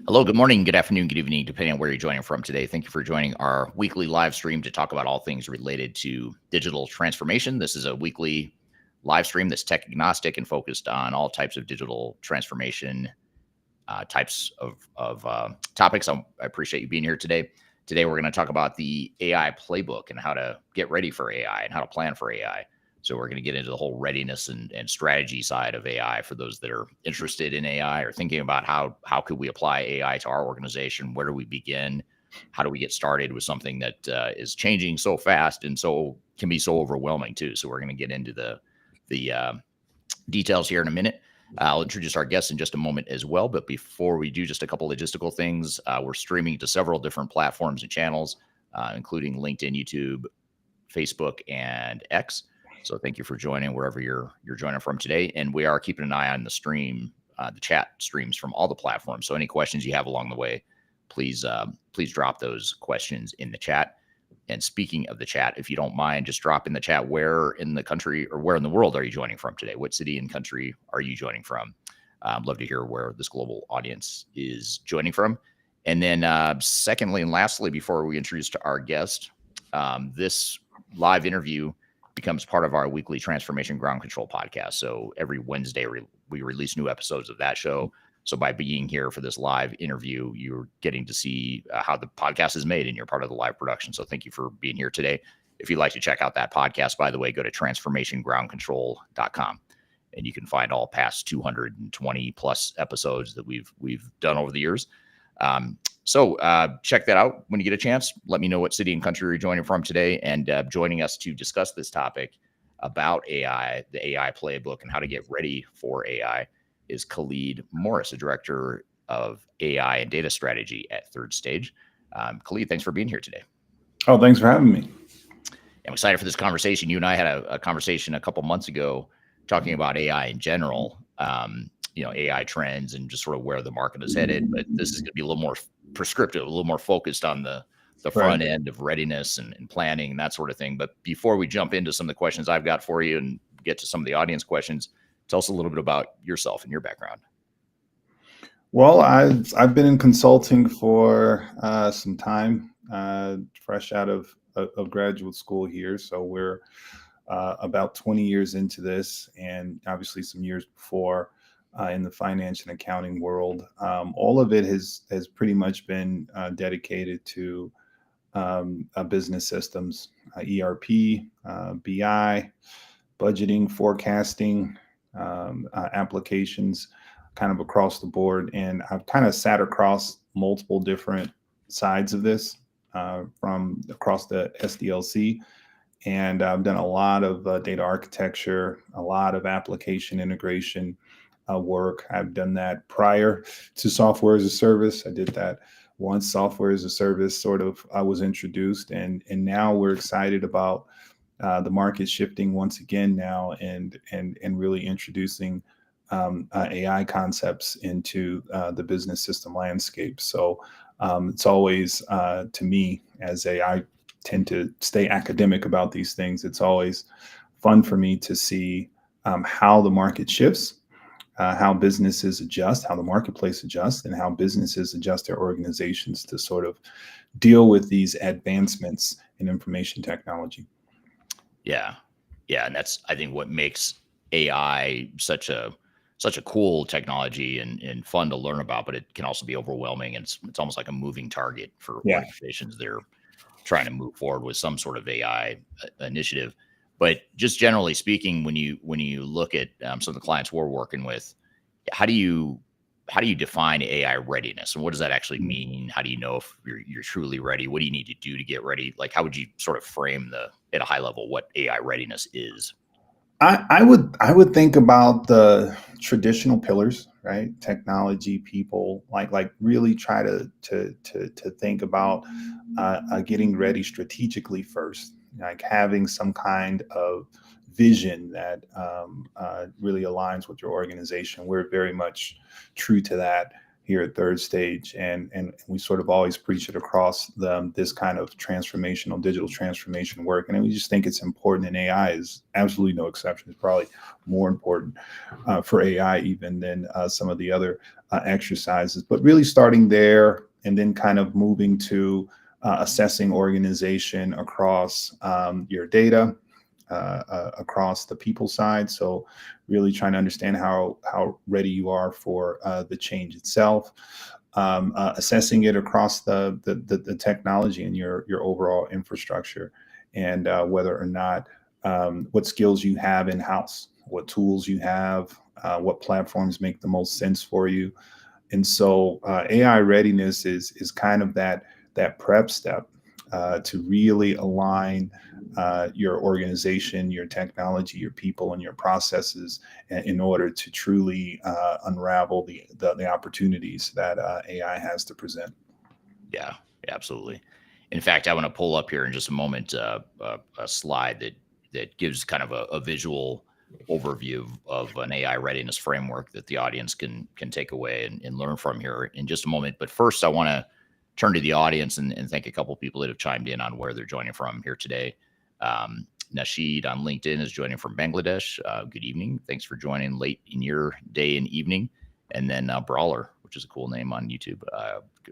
Hello, good morning, good afternoon, good evening, depending on where you're joining from today. Thank you for joining our weekly live stream to talk about all things related to digital transformation. This is a weekly live stream that's tech agnostic and focused on all types of digital transformation types of topics. I appreciate you being here today. Today, we're going to talk about the AI playbook and how to get ready for AI and how to plan for AI. So we're going to get into the whole readiness and strategy side of AI for those that are interested in AI or thinking about how could we apply AI to our organization? Where do we begin? How do we get started with something that is changing so fast and so can be so overwhelming too? So we're going to get into the details here in a minute. I'll introduce our guests in just a moment as well. But before we do, just a couple logistical things. We're streaming to several different platforms and channels, including LinkedIn, YouTube, Facebook, and X. So thank you for joining wherever you're joining from today. And we are keeping an eye on the stream, the chat streams from all the platforms. So any questions you have along the way, please drop those questions in the chat. And speaking of the chat, if you don't mind, just drop in the chat where in the country or where in the world are you joining from today? What city and country are you joining from? I'd love to hear where this global audience is joining from. And then secondly and lastly, before we introduce to our guest, this live interview becomes part of our weekly Transformation Ground Control podcast. So every Wednesday, we release new episodes of that show. So by being here for this live interview, you're getting to see how the podcast is made and you're part of the live production. So thank you for being here today. If you'd like to check out that podcast, by the way, go to transformationgroundcontrol.com and you can find all past 220 plus episodes that we've done over the years. So check that out when you get a chance. Let me know what city and country you're joining from today. And joining us to discuss this topic about AI, the AI playbook, and how to get ready for AI is Khalid Morris, the Director of AI and Data Strategy at Third Stage. Khalid, thanks for being here today. Oh, thanks for having me. I'm excited for this conversation. You and I had a conversation a couple months ago talking about AI in general, AI trends and just sort of where the market is headed. But this is going to be a little more prescriptive, a little more focused on the front end of readiness and planning and that sort of thing. But before we jump into some of the questions I've got for you and get to some of the audience questions, tell us a little bit about yourself and your background. Well, I've been in consulting for some time, fresh out of graduate school here. So we're about 20 years into this, and obviously some years before in the finance and accounting world. All of it has pretty much been dedicated to business systems, ERP, BI, budgeting, forecasting, applications kind of across the board. And I've kind of sat across multiple different sides of this from across the SDLC. And I've done a lot of data architecture, a lot of application integration work. I've done that prior to software as a service. I did that once software as a service sort of was introduced. And now we're excited about the market shifting once again now and really introducing AI concepts into the business system landscape. So it's always to me, I tend to stay academic about these things, it's always fun for me to see how the market shifts, how businesses adjust, how the marketplace adjusts, and how businesses adjust their organizations to sort of deal with these advancements in information technology. Yeah. And that's, I think, what makes AI such a cool technology and fun to learn about, but it can also be overwhelming. And it's almost like a moving target for organizations that are trying to move forward with some sort of AI initiative. But just generally speaking, when you look at some of the clients we're working with, how do you define AI readiness, and what does that actually mean? How do you know if you're truly ready? What do you need to do to get ready? Like, how would you sort of frame at a high level what AI readiness is? I would think about the traditional pillars, right? Technology, people, like really try to think about getting ready strategically first, like having some kind of vision that really aligns with your organization. We're very much true to that here at Third Stage, and we sort of always preach it across this kind of transformational digital transformation work, and we just think it's important, and AI is absolutely no exception. It's probably more important for AI even than some of the other exercises. But really starting there, and then kind of moving to assessing organization across your data, across the people side. So really trying to understand how ready you are for the change itself, assessing it across the technology and your overall infrastructure, and whether or not what skills you have in-house, what tools you have, what platforms make the most sense for you. And so AI readiness is kind of that prep step to really align your organization, your technology, your people, and your processes in order to truly unravel the opportunities that AI has to present. Yeah, absolutely. In fact, I want to pull up here in just a moment a slide that gives kind of a visual overview of an AI readiness framework that the audience can take away and learn from here in just a moment. But first, I want to turn to the audience and thank a couple of people that have chimed in on where they're joining from here today. Nasheed on LinkedIn is joining from Bangladesh. Good evening. Thanks for joining late in your day and evening. And then Brawler, which is a cool name on YouTube,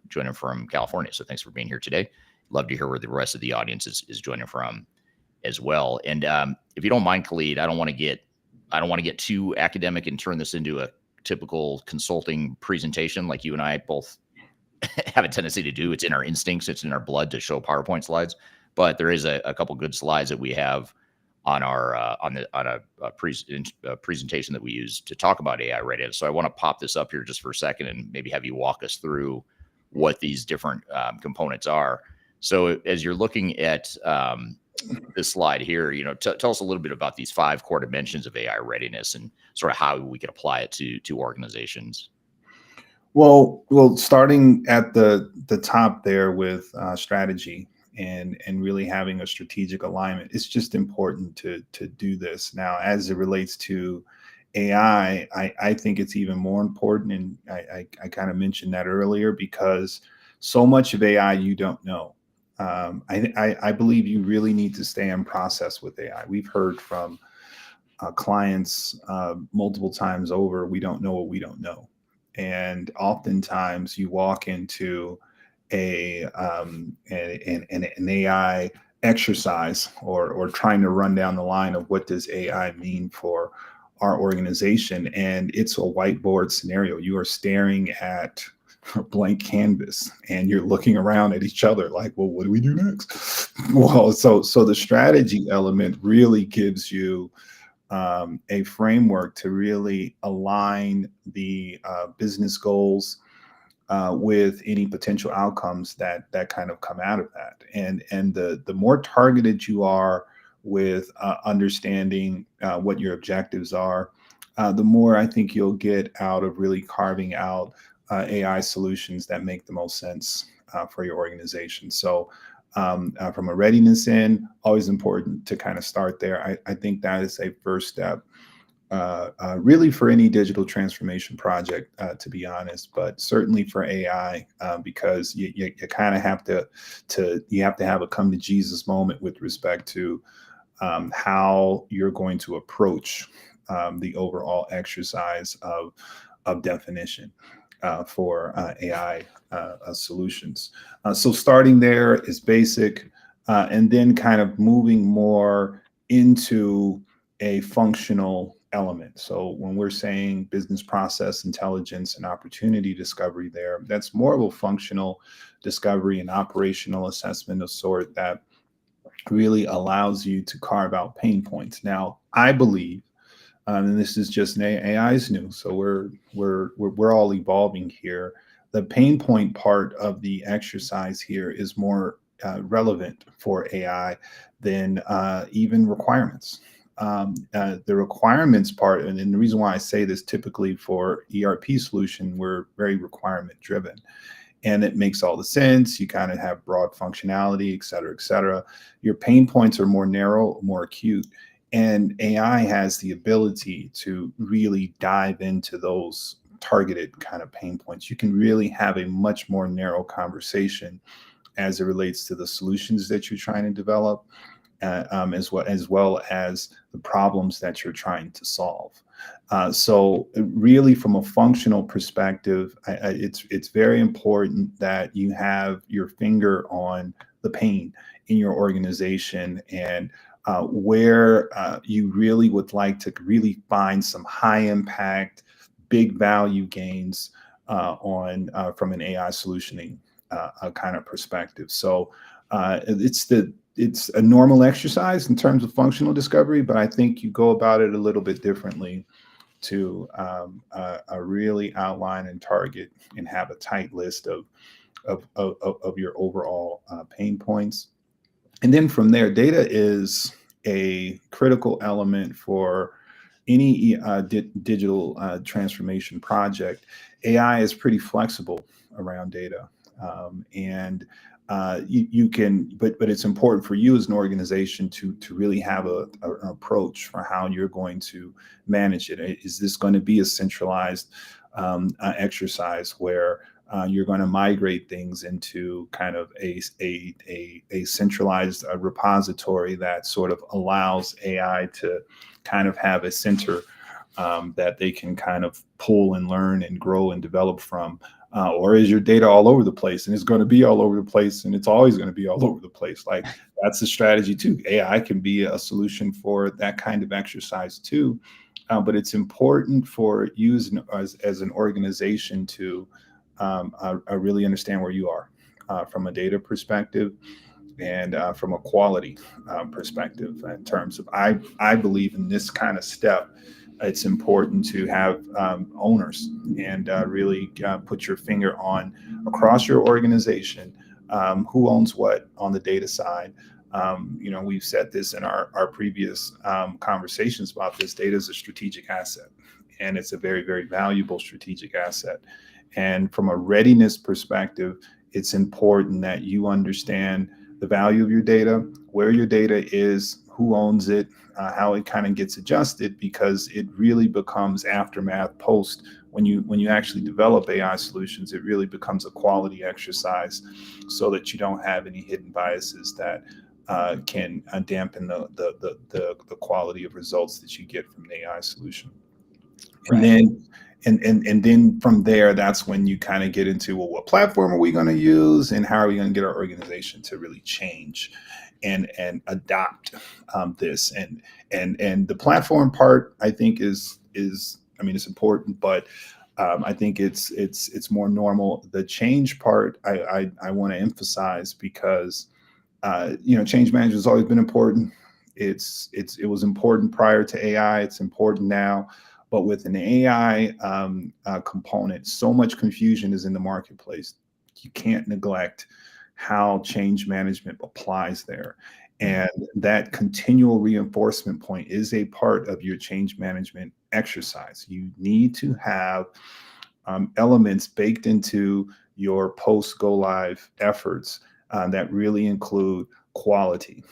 joining from California. So thanks for being here today. Love to hear where the rest of the audience is joining from as well. And if you don't mind, Khalid, I don't want to get too academic and turn this into a typical consulting presentation like you and I both have a tendency to do. It's in our instincts, it's in our blood to show PowerPoint slides. But there is a couple good slides that we have on our on a presentation that we use to talk about AI readiness. So I want to pop this up here just for a second and maybe have you walk us through what these different components are. So as you're looking at this slide here, tell us a little bit about these 5 core dimensions of AI readiness and sort of how we can apply it to organizations. Well, starting at the top there with strategy and really having a strategic alignment, it's just important to do this. Now, as it relates to AI, I think it's even more important, and I kind of mentioned that earlier, because so much of AI you don't know. I believe you really need to stay in process with AI. We've heard from clients multiple times over, we don't know what we don't know. And oftentimes you walk into an AI exercise or trying to run down the line of what does AI mean for our organization, and it's a whiteboard scenario. You are staring at a blank canvas and you're looking around at each other like, well, what do we do next? Well, so the strategy element really gives you a framework to really align the business goals with any potential outcomes that kind of come out of that. And the more targeted you are with understanding what your objectives are, the more I think you'll get out of really carving out AI solutions that make the most sense for your organization. So from a readiness end, always important to kind of start there. I think that is a first step, really for any digital transformation project, to be honest, but certainly for AI, because you kind of have to have a come to Jesus moment with respect to how you're going to approach the overall exercise of definition for AI solutions. So starting there is basic, and then kind of moving more into a functional element. So when we're saying business process intelligence and opportunity discovery there, that's more of a functional discovery and operational assessment of sort that really allows you to carve out pain points. Now, I believe, and this is just AI is new, so we're all evolving here. The pain point part of the exercise here is more relevant for AI than even requirements. The requirements part, and the reason why I say this, typically for ERP solution, we're very requirement driven. And it makes all the sense. You kind of have broad functionality, et cetera, et cetera. Your pain points are more narrow, more acute. And AI has the ability to really dive into those targeted kind of pain points. You can really have a much more narrow conversation as it relates to the solutions that you're trying to develop, as well as the problems that you're trying to solve. So really, from a functional perspective, it's very important that you have your finger on the pain in your organization, and where you really would like to really find some high impact, big value gains on from an AI solutioning kind of perspective. So it's a normal exercise in terms of functional discovery, but I think you go about it a little bit differently to really outline and target and have a tight list of your overall pain points. And then from there, data is a critical element for any digital transformation project. AI is pretty flexible around data, and you can, but it's important for you as an organization to really have an approach for how you're going to manage it. Is this going to be a centralized exercise where you're going to migrate things into kind of a centralized repository that sort of allows AI to kind of have a center that they can kind of pull and learn and grow and develop from? Or is your data all over the place, and it's going to be all over the place, and it's always going to be all over the place? Like, that's a strategy too. AI can be a solution for that kind of exercise too. But it's important for you as an organization to really understand where you are from a data perspective, and from a quality perspective. In terms of, I believe in this kind of step, it's important to have owners and really put your finger on, across your organization, who owns what on the data side. We've said this in our previous conversations about this. Data is a strategic asset, and it's a very, very valuable strategic asset. And from a readiness perspective, it's important that you understand the value of your data, where your data is, who owns it, how it kind of gets adjusted, because it really becomes aftermath post. When you actually develop AI solutions, it really becomes a quality exercise, so that you don't have any hidden biases that can dampen the quality of results that you get from an AI solution. Right. And then from there, that's when you kind of get into, well, what platform are we going to use, and how are we going to get our organization to really change and adopt this? And the platform part, I think, is I mean, it's important, but I think it's more normal. The change part, I want to emphasize, because change management has always been important. It was important prior to AI. It's important now. But with an AI component, so much confusion is in the marketplace. You can't neglect how change management applies there. And that continual reinforcement point is a part of your change management exercise. You need to have elements baked into your post-go live efforts that really include quality,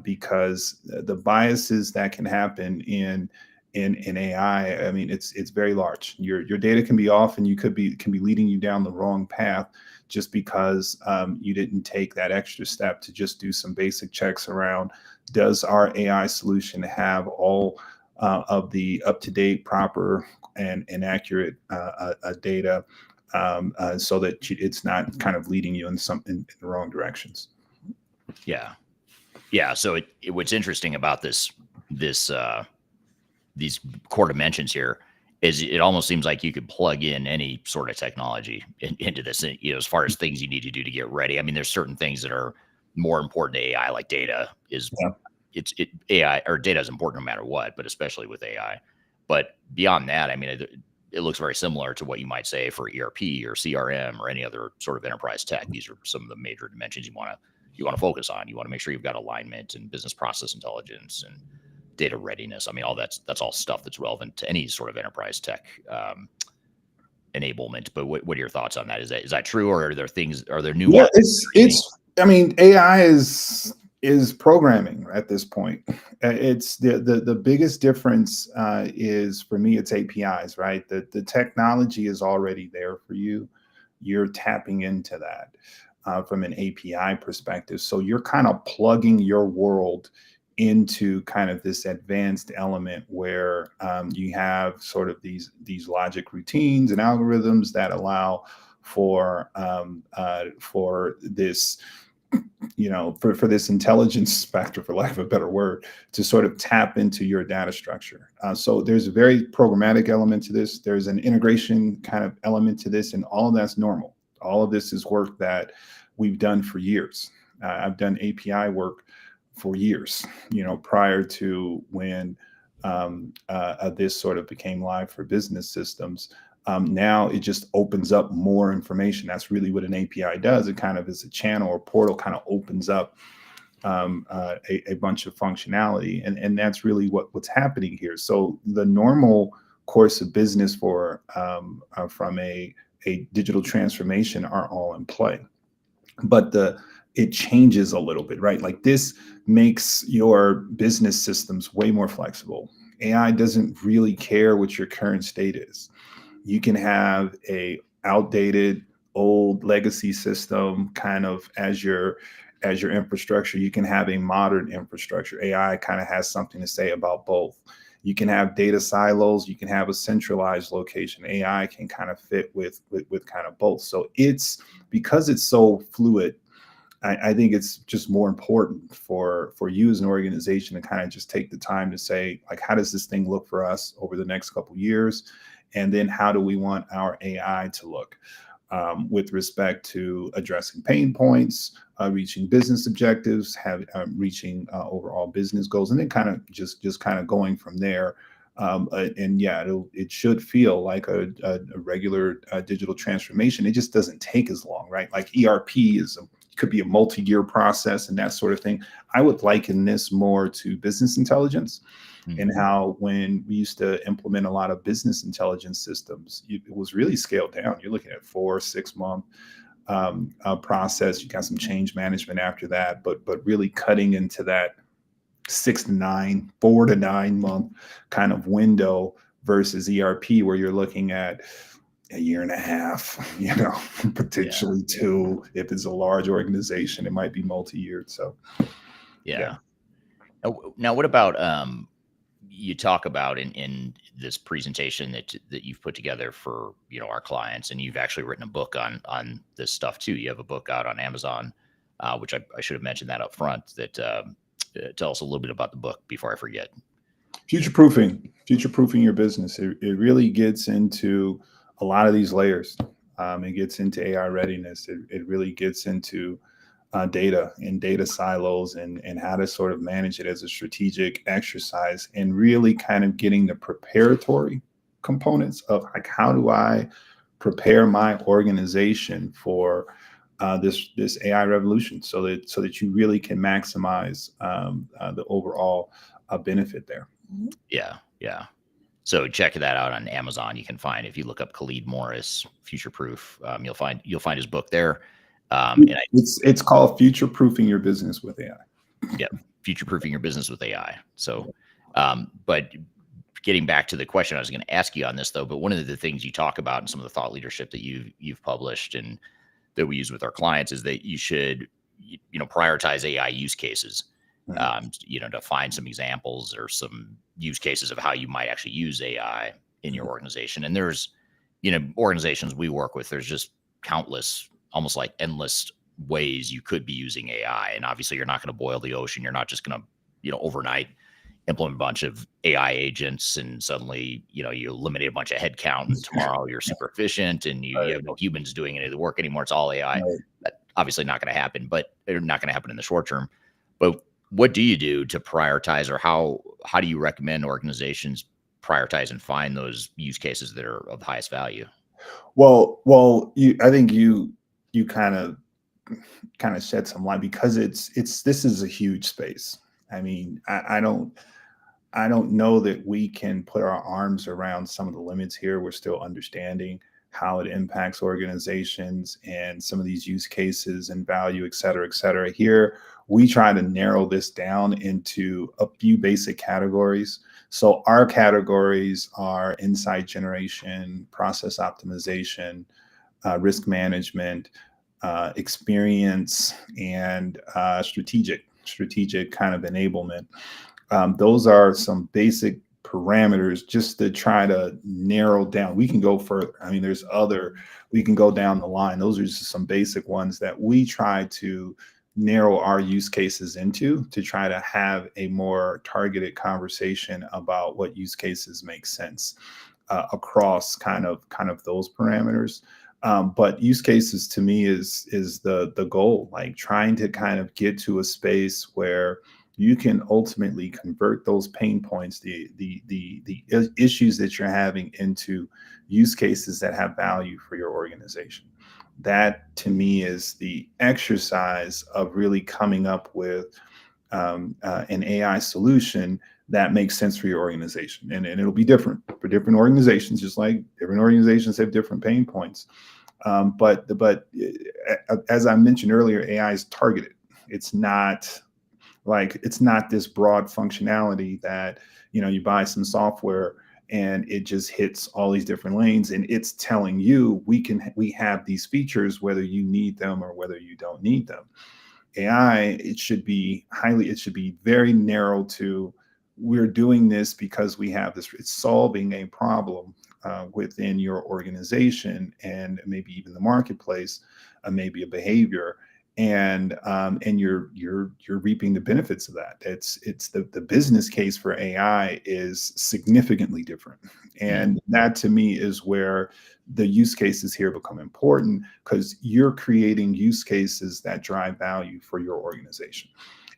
because the biases that can happen in AI, I mean, it's very large. Your data can be off, and can be leading you down the wrong path, just because you didn't take that extra step to just do some basic checks around, does our AI solution have all of the up-to-date, proper, and accurate data, so that it's not kind of leading you in the wrong directions. Yeah. So what's interesting about these core dimensions here is it almost seems like you could plug in any sort of technology into this, as far as things you need to do to get ready. I mean, there's certain things that are more important to AI, like data is, AI or data is important no matter what, but especially with AI. But beyond that, I mean, it looks very similar to what you might say for ERP or CRM or any other sort of enterprise tech. These are some of the major dimensions you want to focus on. You want to make sure you've got alignment and business process intelligence and data readiness. I mean, all that's all stuff that's relevant to any sort of enterprise tech enablement. But what are your thoughts on that? Is that true, or are there new? Yeah, I mean, AI is is programming at this point. It's the biggest difference is for me, it's APIs, right? The technology is already there for you. You're tapping into that from an API perspective. So you're kind of plugging your world into kind of this advanced element where you have sort of these logic routines and algorithms that allow for this, for this intelligence factor, for lack of a better word, to sort of tap into your data structure. So there's a very programmatic element to this. There's an integration kind of element to this, and all of that's normal. All of this is work that we've done for years. I've done API work for years, prior to when this sort of became live for business systems. Now it just opens up more information. That's really what an API does. It kind of is a channel or portal, kind of opens up a bunch of functionality, and that's really what's happening here. So the normal course of business for from a digital transformation are all in play, but it changes a little bit, right? Like this makes your business systems way more flexible. AI doesn't really care what your current state is. You can have a outdated, old legacy system kind of as your infrastructure. You can have a modern infrastructure. AI kind of has something to say about both. You can have data silos. You can have a centralized location. AI can kind of fit with kind of both. So because it's so fluid, I think it's just more important for you as an organization to kind of just take the time to say, like, how does this thing look for us over the next couple of years? And then how do we want our AI to look with respect to addressing pain points, reaching business objectives, reaching overall business goals, and then kind of just kind of going from there. And yeah, it should feel like a regular digital transformation. It just doesn't take as long, right? Like ERP could be a multi-year process and that sort of thing. I would liken this more to business intelligence. And how when we used to implement a lot of business intelligence systems, it was really scaled down. You're looking at 4-6 month process. You got some change management after that, but really cutting into that 4 to 9 month kind of window versus ERP, where you're looking at a year and a half, potentially 2. If it's a large organization, it might be multi-year. So, yeah. Now, what about you talk about in this presentation that you've put together for our clients, and you've actually written a book on this stuff too. You have a book out on Amazon, which I should have mentioned that up front. That tell us a little bit about the book before I forget. Future-proofing your business. It really gets into a lot of these layers. It gets into AI readiness. It really gets into data and data silos and how to sort of manage it as a strategic exercise, and really kind of getting the preparatory components of, like, how do I prepare my organization for this AI revolution so that you really can maximize the overall benefit there. Yeah. So check that out on Amazon. You can find, if you look up Khalid Morris, Future Proof, you'll find his book there. And it's called Future Proofing Your Business with AI. Yeah, Future Proofing Your Business with AI. So, but getting back to the question I was going to ask you on this, though, but one of the things you talk about in some of the thought leadership that you've published and that we use with our clients is that you should prioritize AI use cases. To find some examples or some use cases of how you might actually use AI in your organization. And there's, organizations we work with, there's just countless, almost like endless ways you could be using AI. And obviously you're not going to boil the ocean. You're not just going to, overnight implement a bunch of AI agents and suddenly, you eliminate a bunch of headcount and tomorrow you're super efficient and you have no humans doing any of the work anymore. It's all AI. That's obviously not going to happen, but they're not going to happen in the short term. But what do you do to prioritize, or how do you recommend organizations prioritize and find those use cases that are of the highest value? Well, I think you kind of shed some light, because this is a huge space. I mean, I don't know that we can put our arms around some of the limits here. We're still understanding how it impacts organizations and some of these use cases and value, et cetera, et cetera. Here, we try to narrow this down into a few basic categories. So our categories are insight generation, process optimization, risk management, experience, and strategic kind of enablement. Those are some basic parameters just to try to narrow down. We can go further. I mean, we can go down the line. Those are just some basic ones that we try to narrow our use cases into to try to have a more targeted conversation about what use cases make sense across kind of those parameters. But use cases to me is the goal, like trying to kind of get to a space where you can ultimately convert those pain points, the issues that you're having, into use cases that have value for your organization. That to me is the exercise of really coming up with an AI solution that makes sense for your organization. And it'll be different for different organizations, just like different organizations have different pain points. But as I mentioned earlier, AI is targeted. It's not this broad functionality that, you buy some software and it just hits all these different lanes and it's telling you we have these features whether you need them or whether you don't need them. AI, it should be very narrow to, we're doing this because we have this, it's solving a problem within your organization and maybe even the marketplace, maybe a behavior, and you're reaping the benefits of that. It's the business case for AI is significantly different, and that to me is where the use cases here become important, because you're creating use cases that drive value for your organization.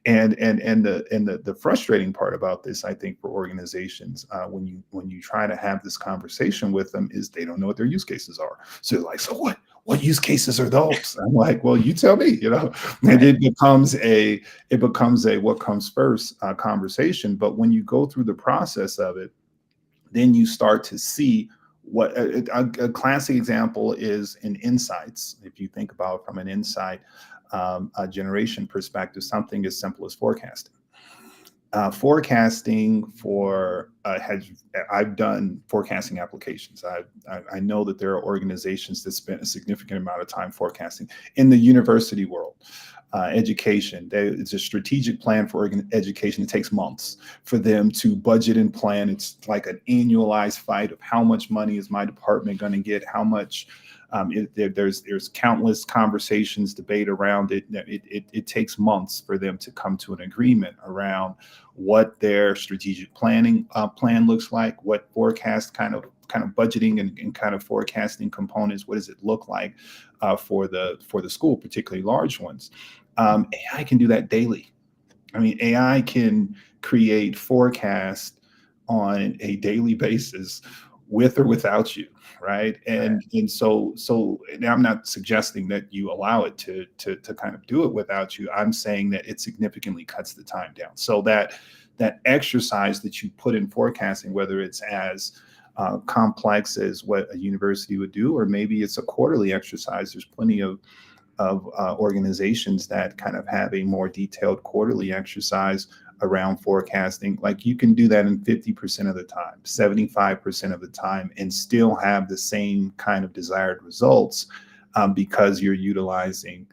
And the frustrating part about this, I think, for organizations, when you try to have this conversation with them, is they don't know what their use cases are. So they're like, so what use cases are those? I'm like, well, you tell me, and it becomes a what comes first conversation. But when you go through the process of it, then you start to see what a classic example is in insights. If you think about from an insight a generation perspective, something as simple as forecasting. Forecasting I've done forecasting applications. I know that there are organizations that spend a significant amount of time forecasting in the university world. Education, it's a strategic plan for education. It takes months for them to budget and plan. It's like an annualized fight of how much money is my department going to get, how much. There's countless conversations, debate around it. It takes months for them to come to an agreement around what their strategic planning plan looks like, what forecast kind of budgeting and kind of forecasting components. What does it look like for the school, particularly large ones? AI can do that daily. I mean, AI can create forecasts on a daily basis, with or without you, right? And so and I'm not suggesting that you allow it to kind of do it without you. I'm saying that it significantly cuts the time down. So that exercise that you put in forecasting, whether it's as complex as what a university would do, or maybe it's a quarterly exercise. There's plenty of organizations that kind of have a more detailed quarterly exercise around forecasting. Like, you can do that in 50% of the time, 75% of the time, and still have the same kind of desired results because you're utilizing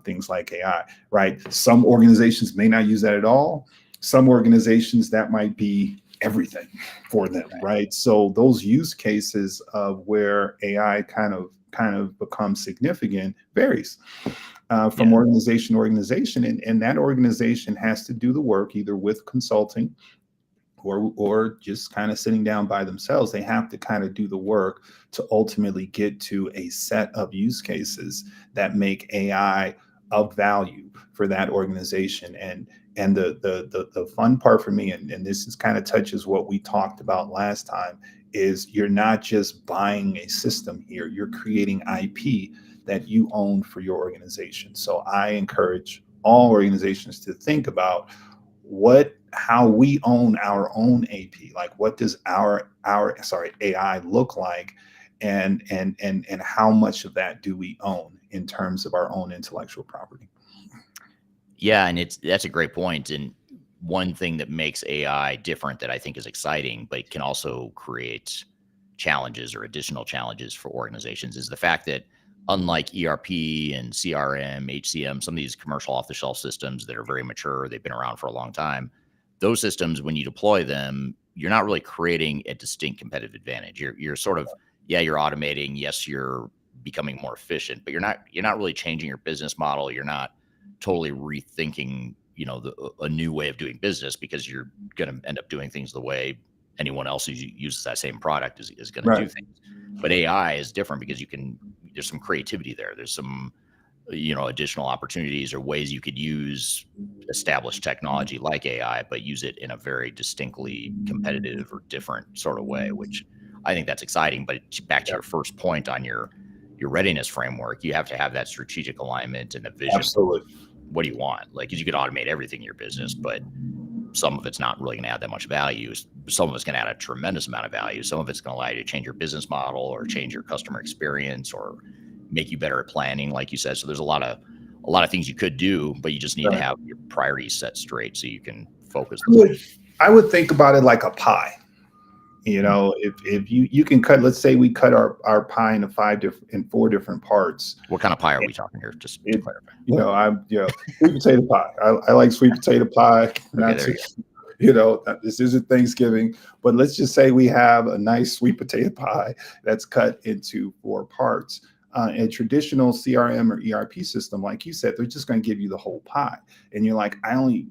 things like AI, right? Some organizations may not use that at all. Some organizations, that might be everything for them, right? So those use cases of where AI kind of becomes significant varies from organization to organization, and that organization has to do the work either with consulting or just kind of sitting down by themselves. They have to kind of do the work to ultimately get to a set of use cases that make AI of value for that organization. And the fun part for me, and this is kind of touches what we talked about last time, is you're not just buying a system here, you're creating IP that you own for your organization. So I encourage all organizations to think about how we own our own AP. Like, what does our AI look like? and how much of that do we own in terms of our own intellectual property? Yeah, and that's a great point. And one thing that makes AI different that I think is exciting, but can also create challenges or additional challenges for organizations is the fact that unlike ERP and CRM, HCM, some of these commercial off-the-shelf systems that are very mature, they've been around for a long time, those systems, when you deploy them, you're not really creating a distinct competitive advantage. You're sort of, yeah, you're automating, yes, you're becoming more efficient, but you're not really changing your business model. You're not totally rethinking, a new way of doing business, because you're going to end up doing things the way anyone else who uses that same product is going to do things. But AI is different because there's some creativity there. There's some, additional opportunities or ways you could use established technology like AI, but use it in a very distinctly competitive or different sort of way, which I think that's exciting. But back to your first point on your readiness framework, you have to have that strategic alignment and a vision. Absolutely. What do you want? Like, because you could automate everything in your business, but some of it's not really going to add that much value. Some of it's going to add a tremendous amount of value. Some of it's going to allow you to change your business model or change your customer experience or make you better at planning, like you said. So there's a lot of things you could do, but you just need to have your priorities set straight so you can focus. I would think about it like a pie. If you can cut, let's say we cut our pie into four different parts. What kind of pie are we talking here? Just to clarify. Sweet potato pie. I like sweet potato pie. This isn't Thanksgiving, but let's just say we have a nice sweet potato pie that's cut into four parts. A traditional CRM or ERP system, like you said, they're just going to give you the whole pie, and you're like, I'm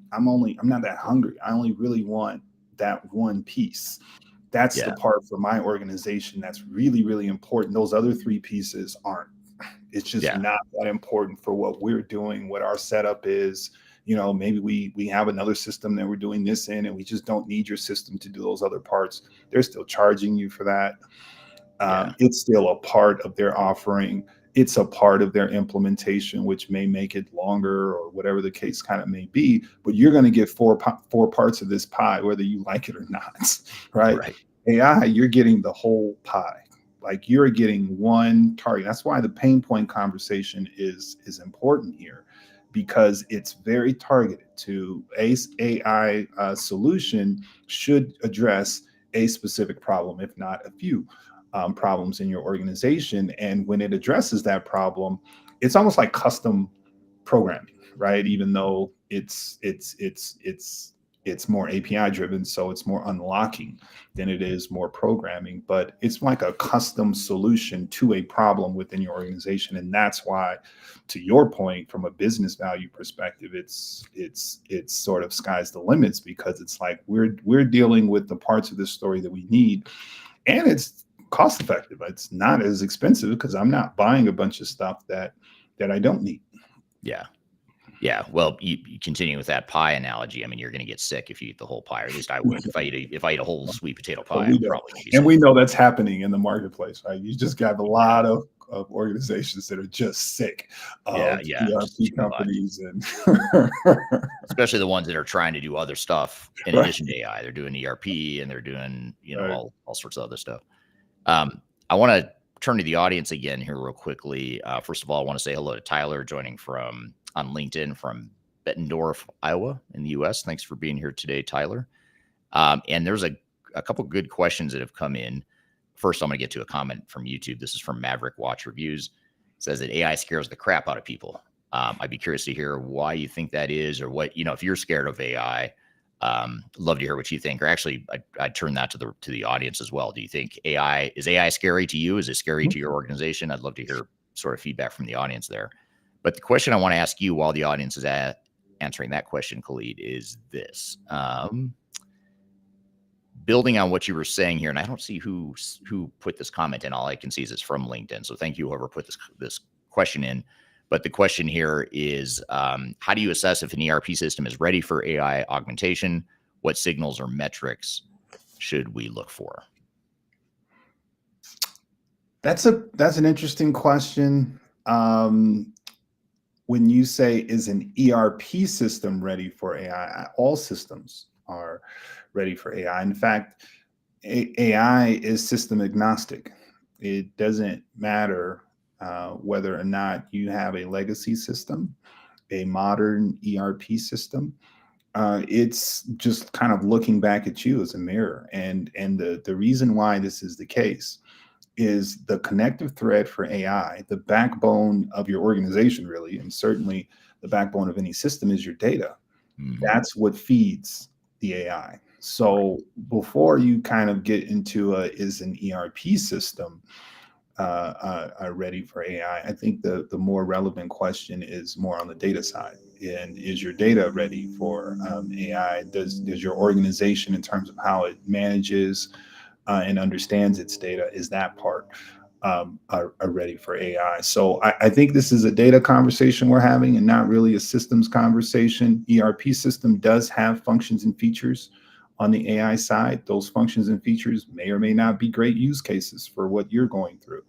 not that hungry. I only really want that one piece. That's the part for my organization that's really, really important. Those other three pieces aren't. It's just not that important for what we're doing, what our setup is. Maybe we have another system that we're doing this in, and we just don't need your system to do those other parts. They're still charging you for that. It's still a part of their offering. It's a part of their implementation, which may make it longer or whatever the case kind of may be. But you're going to get four parts of this pie, whether you like it or not, right? AI, you're getting the whole pie. Like, you're getting one target. That's why the pain point conversation is important here, because it's very targeted to AI solution should address a specific problem, if not a few problems in your organization. And when it addresses that problem, it's almost like custom programming, right? Even though it's more API driven, so it's more unlocking than it is more programming, but it's like a custom solution to a problem within your organization. And that's why, to your point, from a business value perspective, it's sort of sky's the limits, because it's like we're dealing with the parts of this story that we need, and it's cost effective. It's not as expensive because I'm not buying a bunch of stuff that I don't need. Yeah. Well, you continue with that pie analogy. I mean, you're going to get sick if you eat the whole pie, or at least I would. If I eat a whole sweet potato pie, I'm probably going to be sick. We know that's happening in the marketplace, right? You just got a lot of organizations that are just sick of ERP companies, and especially the ones that are trying to do other stuff in addition to AI. They're doing ERP and they're doing all sorts of other stuff. I want to turn to the audience again here real quickly. First of all, I want to say hello to Tyler, joining on LinkedIn from Bettendorf, Iowa in the US. Thanks for being here today, Tyler. And there's a couple good questions that have come in. First, I'm going to get to a comment from YouTube. This is from Maverick Watch Reviews. It says that AI scares the crap out of people. I'd be curious to hear why you think that is, or what, if you're scared of AI. Love to hear what you think. Or actually, I'd turn that to the audience as well. Do you think is AI scary to you? Is it scary to your organization? I'd love to hear sort of feedback from the audience there. But the question I want to ask you while the audience is answering that question, Khalid, is this. Building on what you were saying here, and I don't see who put this comment in. All I can see is it's from LinkedIn. So thank you, whoever put this question in. But the question here is, how do you assess if an ERP system is ready for AI augmentation? What signals or metrics should we look for? That's an interesting question. When you say, is an ERP system ready for AI? All systems are ready for AI. In fact, AI is system agnostic. It doesn't matter whether or not you have a legacy system, a modern ERP system. It's just kind of looking back at you as a mirror. And the reason why this is the case is the connective thread for AI, the backbone of your organization, really, and certainly the backbone of any system is your data. That's what feeds the AI. So before you kind of get into is an ERP system ready for AI, I think the more relevant question is more on the data side. And is your data ready for AI? Does your organization, in terms of how it manages and understands its data, is that part are ready for AI? So I think this is a data conversation we're having and not really a systems conversation. ERP system does have functions and features on the AI side. Those functions and features may or may not be great use cases for what you're going through.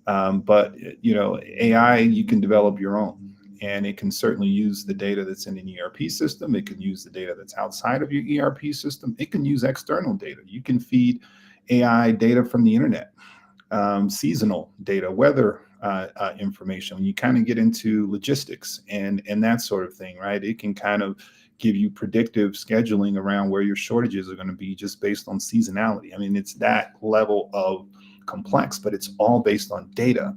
But AI, you can develop your own, and it can certainly use the data that's in an ERP system. It can use the data that's outside of your ERP system. It can use external data. You can feed AI data from the internet, seasonal data, weather information. When you kind of get into logistics and that sort of thing, right? It can kind of give you predictive scheduling around where your shortages are going to be just based on seasonality. I mean, it's that level of complex, but it's all based on data.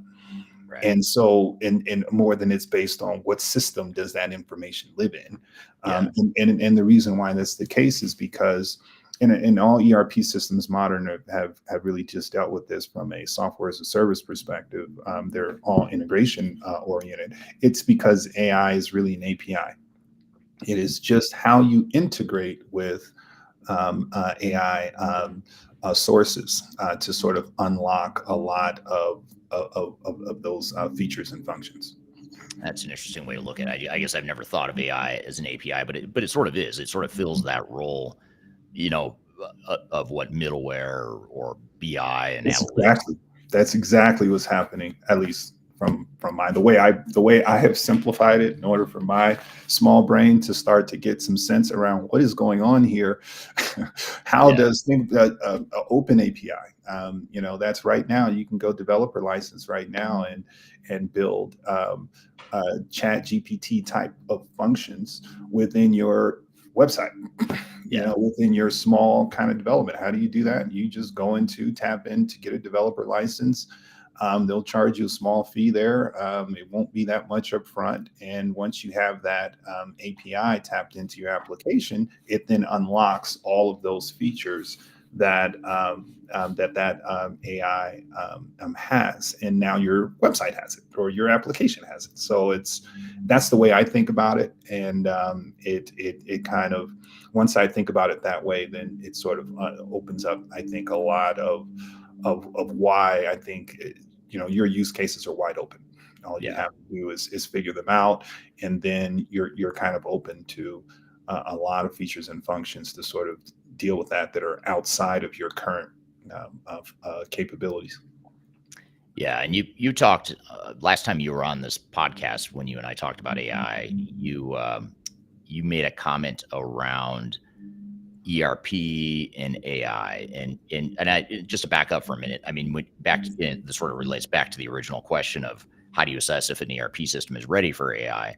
Right. And so, and more than it's based on what system does that information live in. And the reason why that's the case is because in all ERP systems modern have really just dealt with this from a software as a service perspective. They're all integration oriented. It's because AI is really an API. It is just how you integrate with AI sources to sort of unlock a lot of those features and functions. That's an interesting way to look at it. I guess I've never thought of AI as an API, but it sort of is. It sort of fills that role, of what middleware or BI and analytics. That's exactly what's happening, at least from the way I have simplified it in order for my small brain to start to get some sense around what is going on here. How does open API? That's right now. You can go developer license right now and build chat GPT type of functions within your website. Within your small kind of development. How do you do that? You just go tap in to get a developer license. They'll charge you a small fee there. It won't be that much up front. And once you have that API tapped into your application, it then unlocks all of those features that AI has. And now your website has it, or your application has it. So that's the way I think about it. And it kind of, once I think about it that way, then it sort of opens up, I think, a lot of why I think your use cases are wide open. All you have to do is figure them out, and then you're kind of open to a lot of features and functions to sort of deal with that are outside of your current capabilities. Yeah, and you talked last time you were on this podcast when you and I talked about AI. You made a comment around ERP and AI, and I, just to back up for a minute, I mean, this sort of relates back to the original question of how do you assess if an ERP system is ready for AI?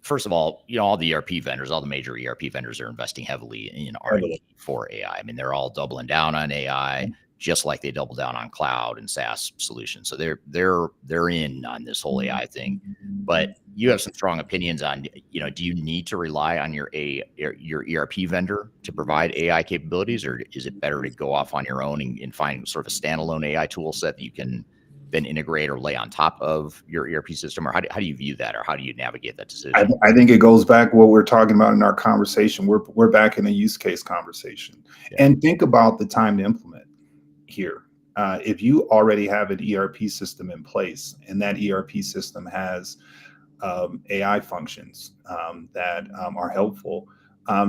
First of all, all the ERP vendors, all the major ERP vendors are investing heavily in R&D for AI. I mean, they're all doubling down on AI, just like they double down on cloud and SaaS solutions. So they're in on this whole AI thing. But you have some strong opinions on, do you need to rely on your ERP vendor to provide AI capabilities, or is it better to go off on your own and find sort of a standalone AI tool set that you can then integrate or lay on top of your ERP system? Or how do you view that, or how do you navigate that decision? I think it goes back what we're talking about in our conversation. We're back in a use case conversation, and think about the time to implement here. If you already have an ERP system in place, and that ERP system has AI functions that are helpful,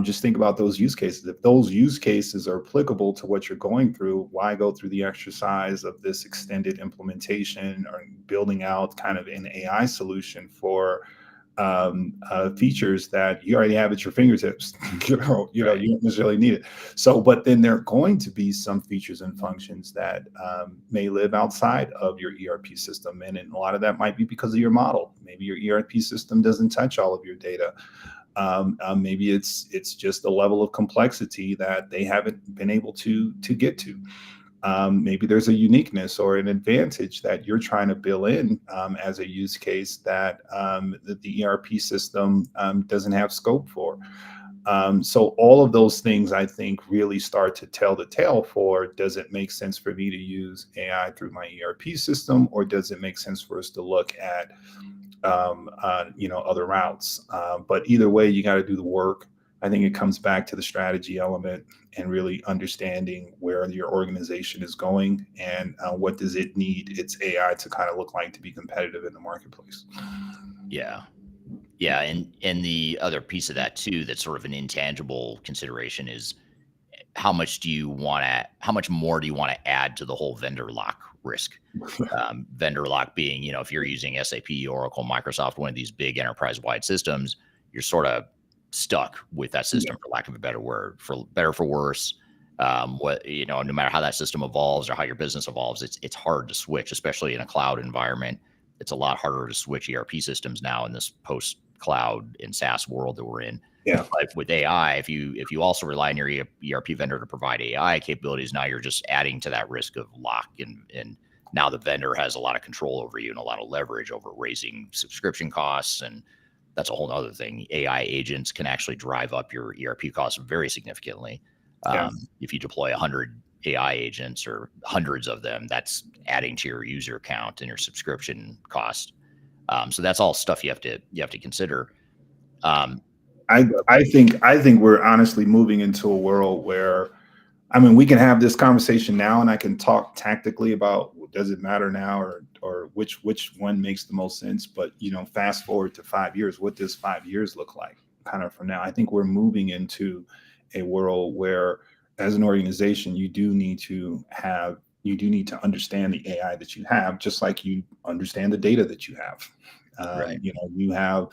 just think about those use cases. If those use cases are applicable to what you're going through, why go through the exercise of this extended implementation or building out kind of an AI solution for features that you already have at your fingertips. You don't necessarily need it. So, but then there are going to be some features and functions that may live outside of your ERP system, and a lot of that might be because of your model. Maybe your ERP system doesn't touch all of your data. Maybe it's just a level of complexity that they haven't been able to get to. Maybe there's a uniqueness or an advantage that you're trying to build in as a use case that the ERP system doesn't have scope for. So all of those things, I think, really start to tell the tale for, does it make sense for me to use AI through my ERP system, or does it make sense for us to look at other routes? But either way, you got to do the work. I think it comes back to the strategy element and really understanding where your organization is going and what does it need its AI to kind of look like to be competitive in the marketplace. Yeah. Yeah. And the other piece of that too, that's sort of an intangible consideration, is how much more do you want to add to the whole vendor lock risk? Vendor lock being, if you're using SAP, Oracle, Microsoft, one of these big enterprise-wide systems, you're sort of stuck with that system, for lack of a better word, for better, for worse. No matter how that system evolves or how your business evolves, it's hard to switch, especially in a cloud environment. It's a lot harder to switch ERP systems now in this post-cloud and SaaS world that we're in. Yeah. But with AI, if you also rely on your ERP vendor to provide AI capabilities, now you're just adding to that risk of lock, and now the vendor has a lot of control over you and a lot of leverage over raising subscription costs, and that's a whole other thing. AI agents can actually drive up your ERP costs very significantly. If you deploy 100 AI agents or hundreds of them, that's adding to your user count and your subscription cost. So that's all stuff you have to consider. I think we're honestly moving into a world where, we can have this conversation now, and I can talk tactically about, does it matter now, or which one makes the most sense? But fast forward to 5 years, what does 5 years look like kind of from now? I think we're moving into a world where, as an organization, you do need to understand the AI that you have, just like you understand the data that you have. Right. You have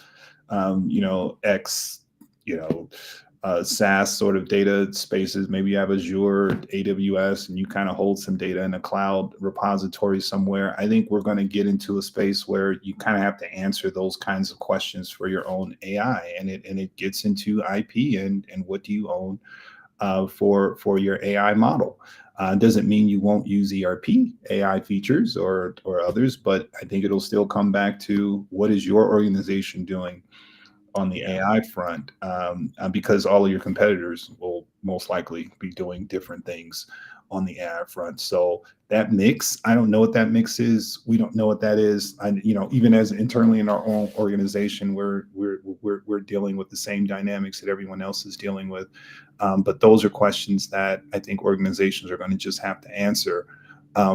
SaaS sort of data spaces. Maybe you have Azure, AWS, and you kind of hold some data in a cloud repository somewhere. I think we're going to get into a space where you kind of have to answer those kinds of questions for your own AI, and it gets into IP and what do you own for your AI model. Doesn't mean you won't use ERP AI features or others, but I think it'll still come back to, what is your organization doing on the AI front, because all of your competitors will most likely be doing different things on the AI front. So that mix, I don't know what that mix is. We don't know what that is. Even as internally in our own organization, we're dealing with the same dynamics that everyone else is dealing with. But those are questions that I think organizations are going to just have to answer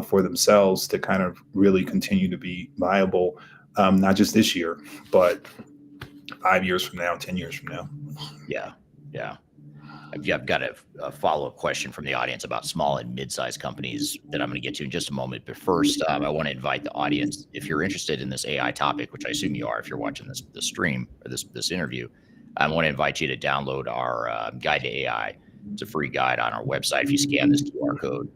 for themselves to kind of really continue to be viable, not just this year, but 5 years from now, 10 years from now. Yeah. I've got a follow-up question from the audience about small and mid-sized companies that I'm going to get to in just a moment. But first, I want to invite the audience, if you're interested in this AI topic, which I assume you are if you're watching this stream or this interview, I want to invite you to download our Guide to AI. It's a free guide on our website. If you scan this QR code,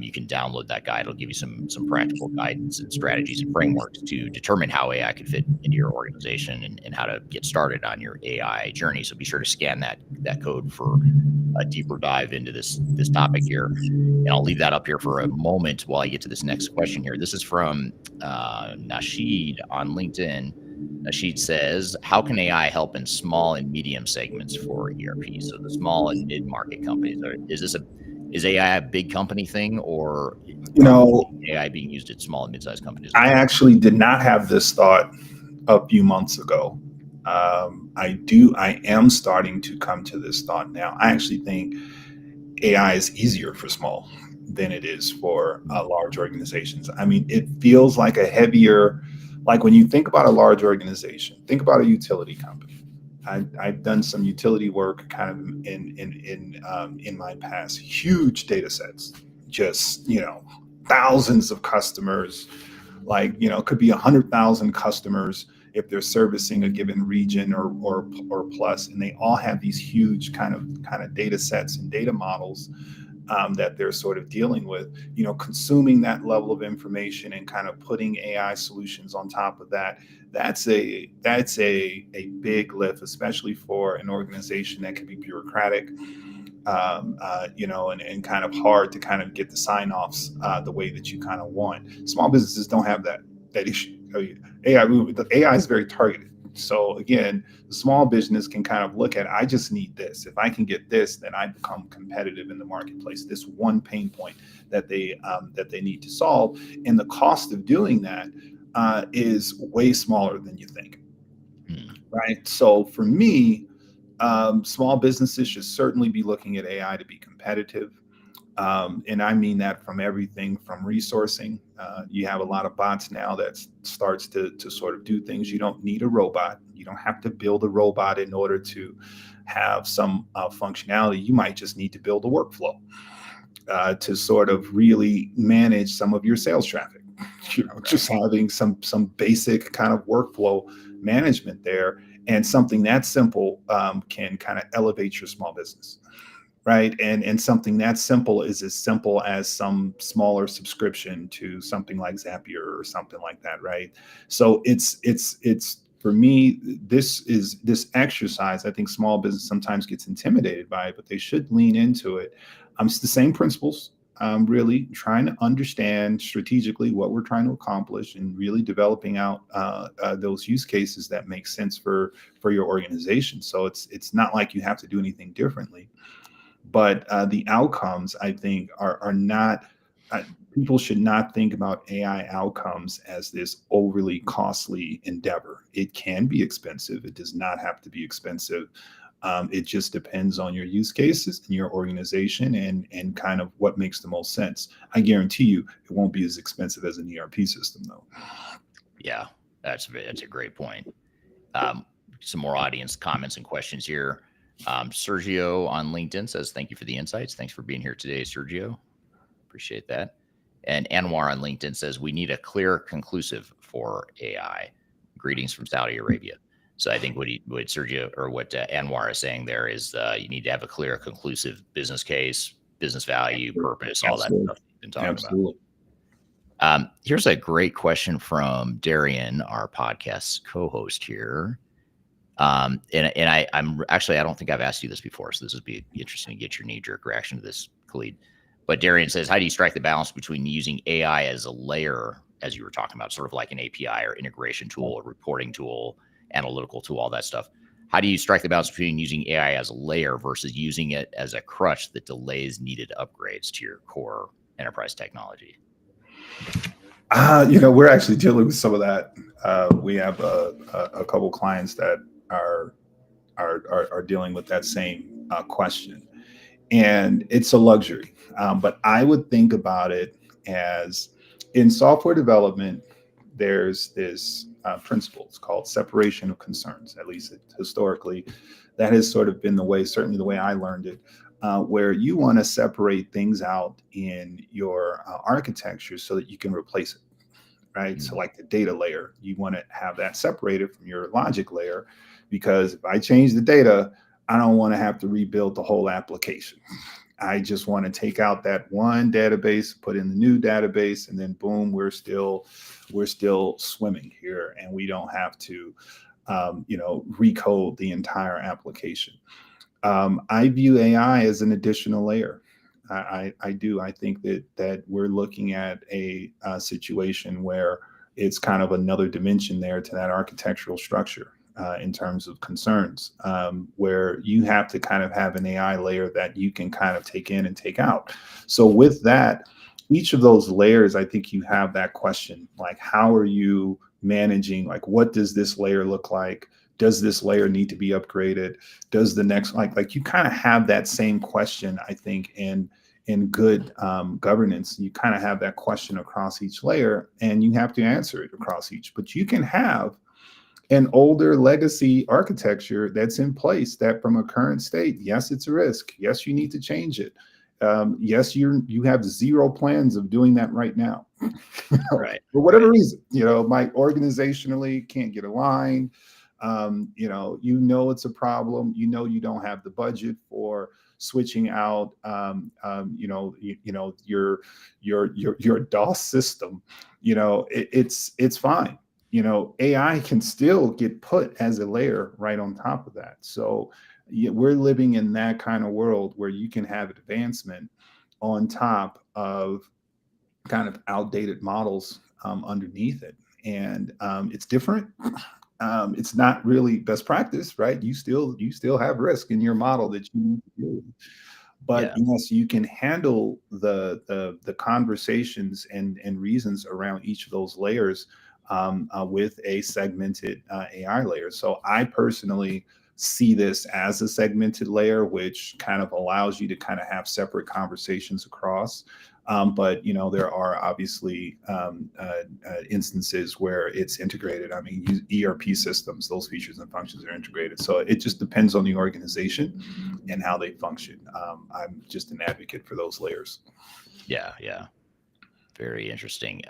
you can download that guide. It'll give you some practical guidance and strategies and frameworks to determine how AI could fit into your organization and how to get started on your AI journey. So be sure to scan that code for a deeper dive into this topic here. And I'll leave that up here for a moment while I get to this next question here. This is from Nasheed on LinkedIn. Nasheed says, how can AI help in small and medium segments for ERP? So the small and mid-market companies, is AI a big company thing, or AI being used at small and mid-sized companies? I actually did not have this thought a few months ago. I am starting to come to this thought now. I actually think AI is easier for small than it is for large organizations. It feels like a heavier, like when you think about a large organization, think about a utility company. I've done some utility work kind of in my past. Huge data sets, just thousands of customers, it could be 100,000 customers if they're servicing a given region or plus, and they all have these huge kind of data sets and data models that they're sort of dealing with. Consuming that level of information and kind of putting AI solutions on top of that, that's a big lift, especially for an organization that can be bureaucratic, and kind of hard to kind of get the sign-offs the way that you kind of want. Small businesses don't have that issue. The AI is very targeted. So again, the small business can kind of look at, I just need this. If I can get this, then I become competitive in the marketplace. This one pain point that they need to solve, and the cost of doing that is way smaller than you think. Right. So for me, small businesses should certainly be looking at AI to be competitive. And I mean that from everything from resourcing. You have a lot of bots now that starts to sort of do things. You don't need a robot. You don't have to build a robot in order to have some functionality. You might just need to build a workflow to sort of really manage some of your sales traffic. Just having some basic kind of workflow management there, and something that simple can kind of elevate your small business. Right. And something that simple is as simple as some smaller subscription to something like Zapier or something like that. Right. So it's for me, this exercise, I think small business sometimes gets intimidated by it, but they should lean into it. It's the same principles, really trying to understand strategically what we're trying to accomplish and really developing out those use cases that make sense for your organization. So it's not like you have to do anything differently. But the outcomes, I think, are not, people should not think about AI outcomes as this overly costly endeavor. It can be expensive. It does not have to be expensive. It just depends on your use cases and your organization and kind of what makes the most sense. I guarantee you it won't be as expensive as an ERP system, though. Yeah, that's a great point. Some more audience comments and questions here. Sergio on LinkedIn says, thank you for the insights. Thanks for being here today, Sergio. Appreciate that. And Anwar on LinkedIn says, we need a clear conclusive for AI. Greetings from Saudi Arabia. So I think what Sergio or what Anwar is saying there is you need to have a clear, conclusive business case, business value, purpose, all that stuff you've been talking about. Here's a great question from Darian, our podcast co-host here. I'm actually, I don't think I've asked you this before, so this would be interesting to get your knee-jerk reaction to this, Khalid. But Darian says, how do you strike the balance between using AI as a layer, as you were talking about, sort of like an API or integration tool or reporting tool, analytical tool, all that stuff? How do you strike the balance between using AI as a layer versus using it as a crutch that delays needed upgrades to your core enterprise technology? We're actually dealing with some of that. We have a couple clients that are dealing with that same question, and it's a luxury. But I would think about it as in software development, there's this principle. It's called separation of concerns. At least historically, that has sort of been the way, certainly the way I learned it, where you want to separate things out in your architecture so that you can replace it. Right. So like the data layer, you want to have that separated from your logic layer, because if I change the data, I don't want to have to rebuild the whole application. I just want to take out that one database, put in the new database, and then boom, we're still swimming here, and we don't have to, recode the entire application. I view AI as an additional layer. I do. I think that we're looking at a situation where it's kind of another dimension there to that architectural structure in terms of concerns, where you have to kind of have an AI layer that you can kind of take in and take out. So with that, each of those layers, I think you have that question, like, how are you managing, like, what does this layer look like? Does this layer need to be upgraded? Does the next, like you kind of have that same question, I think, in good governance. You kind of have that question across each layer, and you have to answer it across each. But you can have an older legacy architecture that's in place that from a current state, yes, it's a risk. Yes, you need to change it. Yes, you have zero plans of doing that right now. Right. For whatever reason, my organizationally can't get aligned. It's a problem. You don't have the budget for switching out, your DOS system. It's fine. AI can still get put as a layer right on top of that. So we're living in that kind of world where you can have advancement on top of kind of outdated models underneath it. And it's different. It's not really best practice, right? You still have risk in your model that you need to deal with. But yes, you can handle the conversations and reasons around each of those layers with a segmented AI layer. So I personally see this as a segmented layer, which kind of allows you to kind of have separate conversations across. But there are obviously instances where it's integrated. I mean, ERP systems, those features and functions are integrated. So it just depends on the organization and how they function. I'm just an advocate for those layers. Yeah. Very interesting.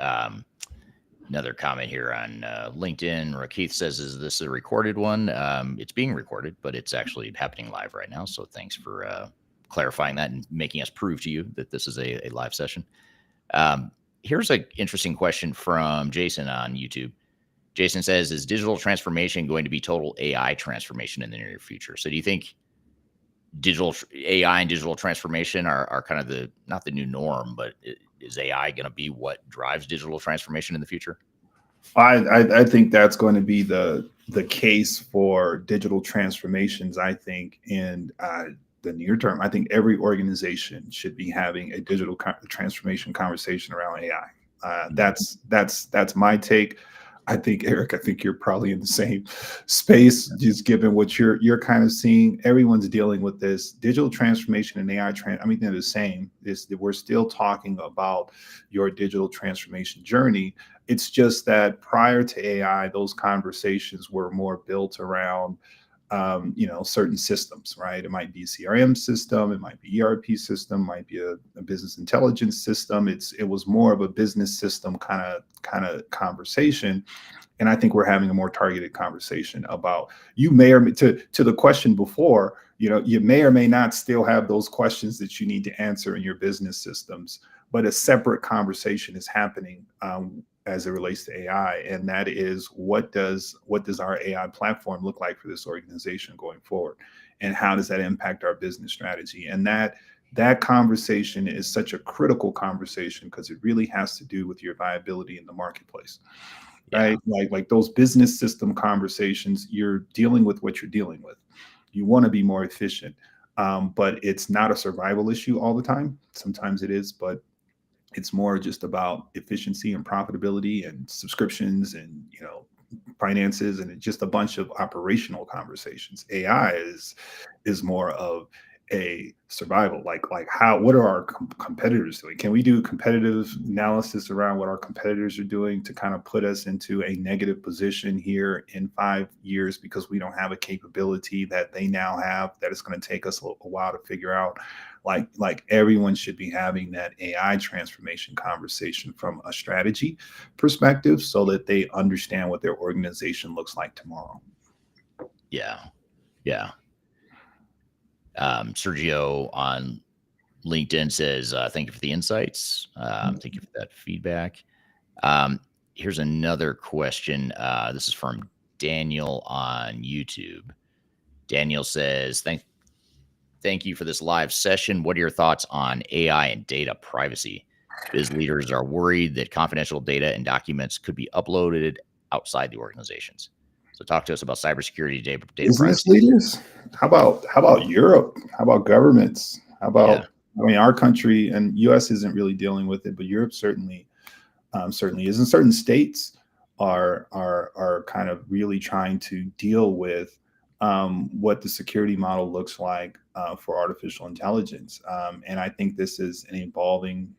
Another comment here on LinkedIn. Rakith says, "Is this a recorded one?" It's being recorded, but it's actually happening live right now. So thanks for clarifying that and making us prove to you that this is a live session. Here's an interesting question from Jason on YouTube. Jason says, "Is digital transformation going to be total AI transformation in the near future?" So do you think digital AI and digital transformation are kind of not the new norm, but is AI going to be what drives digital transformation in the future? I think that's going to be the case for digital transformations. I think in the near term, I think every organization should be having a digital transformation conversation around AI. That's my take. I think, Eric, you're probably in the same space, just given what you're kind of seeing. Everyone's dealing with this digital transformation and AI. They're the same. We're still talking about your digital transformation journey. It's just that prior to AI, those conversations were more built around certain systems, right? It might be a CRM system, it might be ERP system, might be a business intelligence system. It was more of a business system kind of conversation. And I think we're having a more targeted conversation about to the question before, you may or may not still have those questions that you need to answer in your business systems, but a separate conversation is happening as it relates to AI, and that is what does our AI platform look like for this organization going forward, and how does that impact our business strategy? And that conversation is such a critical conversation because it really has to do with your viability in the marketplace, right? Like those business system conversations, you're dealing with what you're dealing with. You want to be more efficient, but it's not a survival issue all the time. Sometimes it is, but it's more just about efficiency and profitability and subscriptions and finances, and just a bunch of operational conversations. AI is more of a survival, like what are our competitors doing? Can we do competitive analysis around what our competitors are doing to kind of put us into a negative position here in 5 years because we don't have a capability that they now have that it's going to take us a while to figure out? Like everyone should be having that AI transformation conversation from a strategy perspective so that they understand what their organization looks like tomorrow. Yeah. Sergio on LinkedIn says, "Thank you for the insights. Thank you for that feedback." Here's another question. This is from Daniel on YouTube. Daniel says, Thank you for this live session. What are your thoughts on AI and data privacy? Biz leaders are worried that confidential data and documents could be uploaded outside the organizations. So talk to us about cybersecurity, data Business privacy. Leaders? How about Europe? How about governments? How about our country and US isn't really dealing with it, but Europe certainly is. And certain states are kind of really trying to deal with what the security model looks like for artificial intelligence. And I think this is an evolving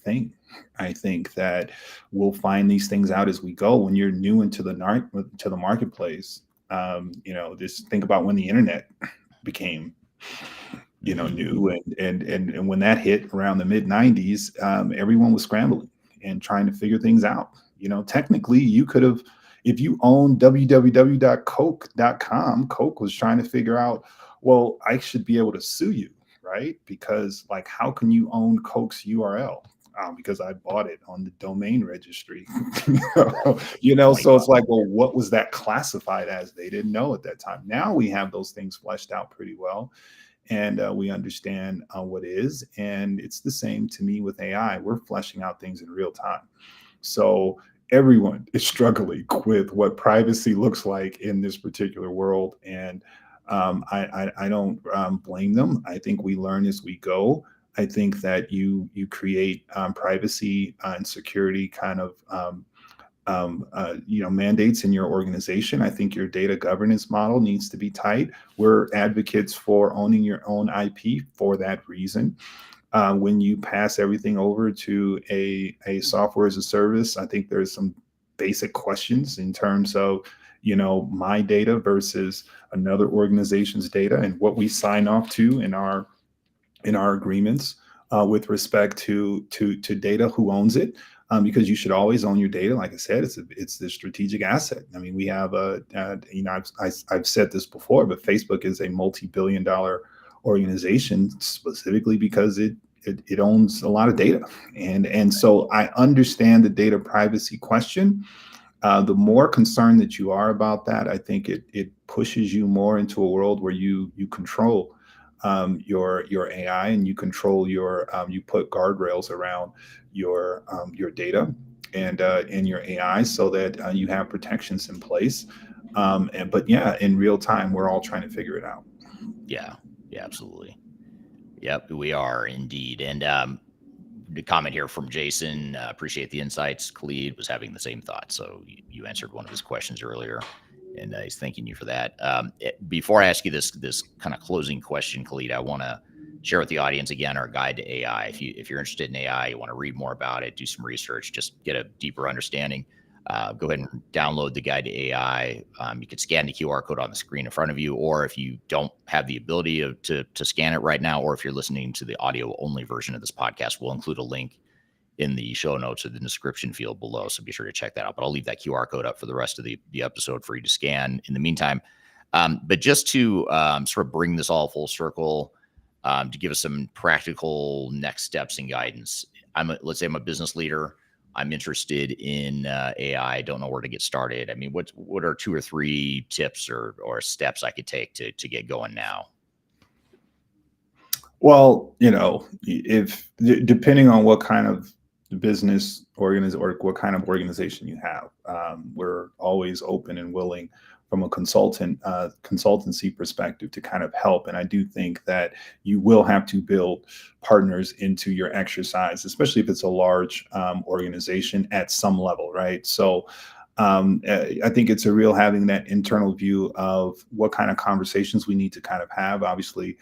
thing. I think that we'll find these things out as we go. When you're new into the marketplace, just think about when the internet became new. And when that hit around the mid 90s, everyone was scrambling and trying to figure things out. Technically you could have, if you owned www.coke.com, Coke was trying to figure out, well, I should be able to sue you, right? Because like, how can you own Coke's URL? Because I bought it on the domain registry. So it's like, well, what was that classified as? They didn't know at that time. Now we have those things fleshed out pretty well, and we understand what is. And it's the same to me with AI. We're fleshing out things in real time. So everyone is struggling with what privacy looks like in this particular world. And I don't blame them. I think we learn as we go. I think that you create privacy and security kind of mandates in your organization. I think your data governance model needs to be tight. We're advocates for owning your own IP for that reason. When you pass everything over to a software as a service, I think there's some basic questions in terms of, my data versus another organization's data and what we sign off to in our agreements with respect to data, who owns it. Because you should always own your data. Like I said, it's the strategic asset. I mean, we have I've said this before, but Facebook is a multi-billion-dollar organization specifically because it owns a lot of data. And so I understand the data privacy question. The more concerned that you are about that, I think it pushes you more into a world where you control your AI, and you control you put guardrails around your data and your AI, so that you have protections in place. But yeah, in real time, we're all trying to figure it out. Yeah, absolutely. Yep, we are indeed. And the comment here from Jason, appreciate the insights. Khalid was having the same thought. So you answered one of his questions earlier, and he's thanking you for that. Before I ask you this kind of closing question, Khalid, I want to share with the audience again our guide to AI. If you're interested in AI, you want to read more about it, do some research, just get a deeper understanding. Go ahead and download the guide to AI. You can scan the QR code on the screen in front of you, or if you don't have the ability to scan it right now, or if you're listening to the audio only version of this podcast, we'll include a link in the show notes or the description field below. So be sure to check that out. But I'll leave that QR code up for the rest of the episode for you to scan in the meantime. But just to sort of bring this all full circle, to give us some practical next steps and guidance. Let's say I'm a business leader. I'm interested in AI. Don't know where to get started. I mean, what are 2 or 3 tips or steps I could take to get going now? Well, if depending on what kind of business or what kind of organization you have, we're always open and willing from a consultancy perspective to kind of help. And I do think that you will have to build partners into your exercise, especially if it's a large organization at some level, right? So I think it's a real having that internal view of what kind of conversations we need to kind of have. Obviously,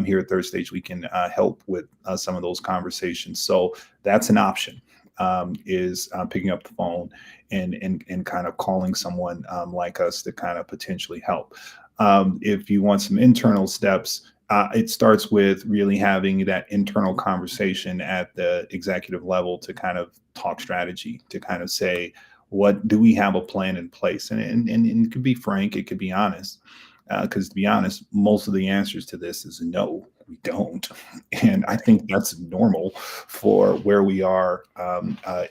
here at Third Stage, we can help with some of those conversations. So that's an option, is picking up the phone and kind of calling someone like us to kind of potentially help. If you want some internal steps, it starts with really having that internal conversation at the executive level to kind of talk strategy, to kind of say, what do we have a plan in place? And it could be frank, it could be honest, because to be honest, most of the answers to this is no, we don't. And I think that's normal for where we are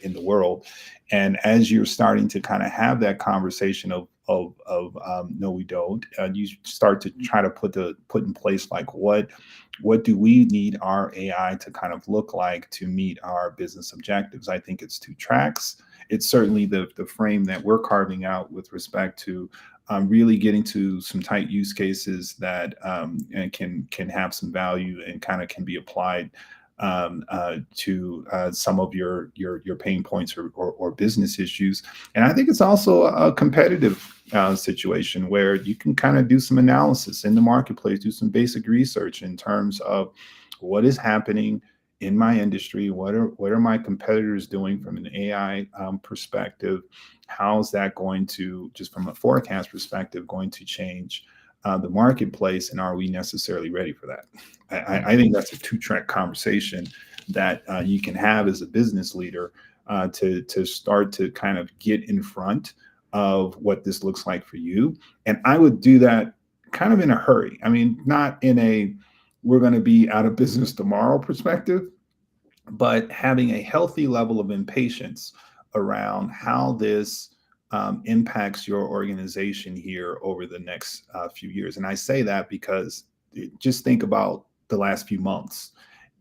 in the world. And as you're starting to kind of have that conversation of no, we don't, you start to try to put in place, like, what do we need our AI to kind of look like to meet our business objectives? I think it's 2 tracks. It's certainly the frame that we're carving out with respect to really getting to some tight use cases that and can have some value and kind of can be applied to some of your pain points or business issues. And I think it's also a competitive situation where you can kind of do some analysis in the marketplace, do some basic research in terms of what is happening in my industry, what are my competitors doing from an AI perspective? How's that going to, just from a forecast perspective, going to change the marketplace, and are we necessarily ready for that? I think that's a two-track conversation that you can have as a business leader to start to kind of get in front of what this looks like for you. And I would do that kind of in a hurry. I mean, not in a we're going to be out of business tomorrow perspective, but having a healthy level of impatience around how this impacts your organization here over the next few years. And I say that because just think about the last few months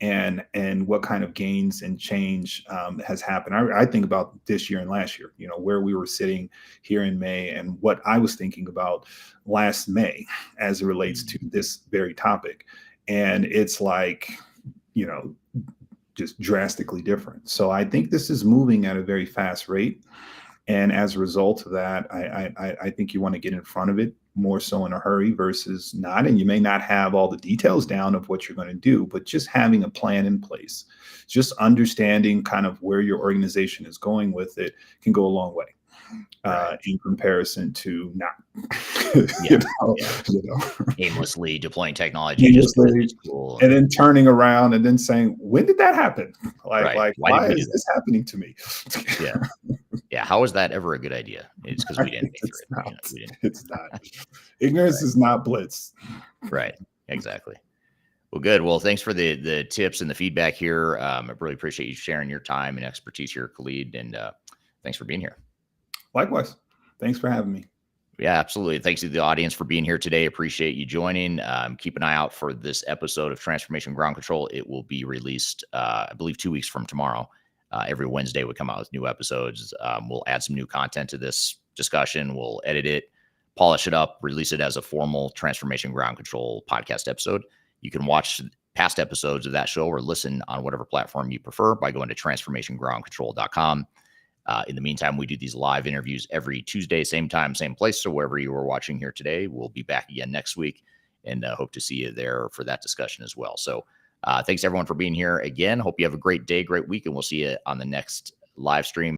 and what kind of gains and change has happened. I think about this year and last year, where we were sitting here in May and what I was thinking about last May as it relates to this very topic. And it's like, just drastically different. So I think this is moving at a very fast rate. And as a result of that, I think you want to get in front of it more so in a hurry versus not. And you may not have all the details down of what you're going to do, but just having a plan in place, just understanding kind of where your organization is going with it can go a long way. In comparison to not, aimlessly deploying technology, aimlessly, cool. And then turning around and then saying, when did that happen? Like why is this happening to me? Yeah. How is that ever a good idea? It's because we didn't think through it. It's not. Ignorance is not blitz. Right. Exactly. Well, good. Well, thanks for the tips and the feedback here. I really appreciate you sharing your time and expertise here, Khalid, and thanks for being here. Likewise. Thanks for having me. Yeah, absolutely. Thanks to the audience for being here today. Appreciate you joining. Keep an eye out for this episode of Transformation Ground Control. It will be released, I believe, 2 weeks from tomorrow. Every Wednesday we come out with new episodes. We'll add some new content to this discussion. We'll edit it, polish it up, release it as a formal Transformation Ground Control podcast episode. You can watch past episodes of that show or listen on whatever platform you prefer by going to transformationgroundcontrol.com. In the meantime, we do these live interviews every Tuesday, same time, same place. So wherever you are watching here today, we'll be back again next week and hope to see you there for that discussion as well. So thanks everyone for being here again. Hope you have a great day, great week, and we'll see you on the next live stream.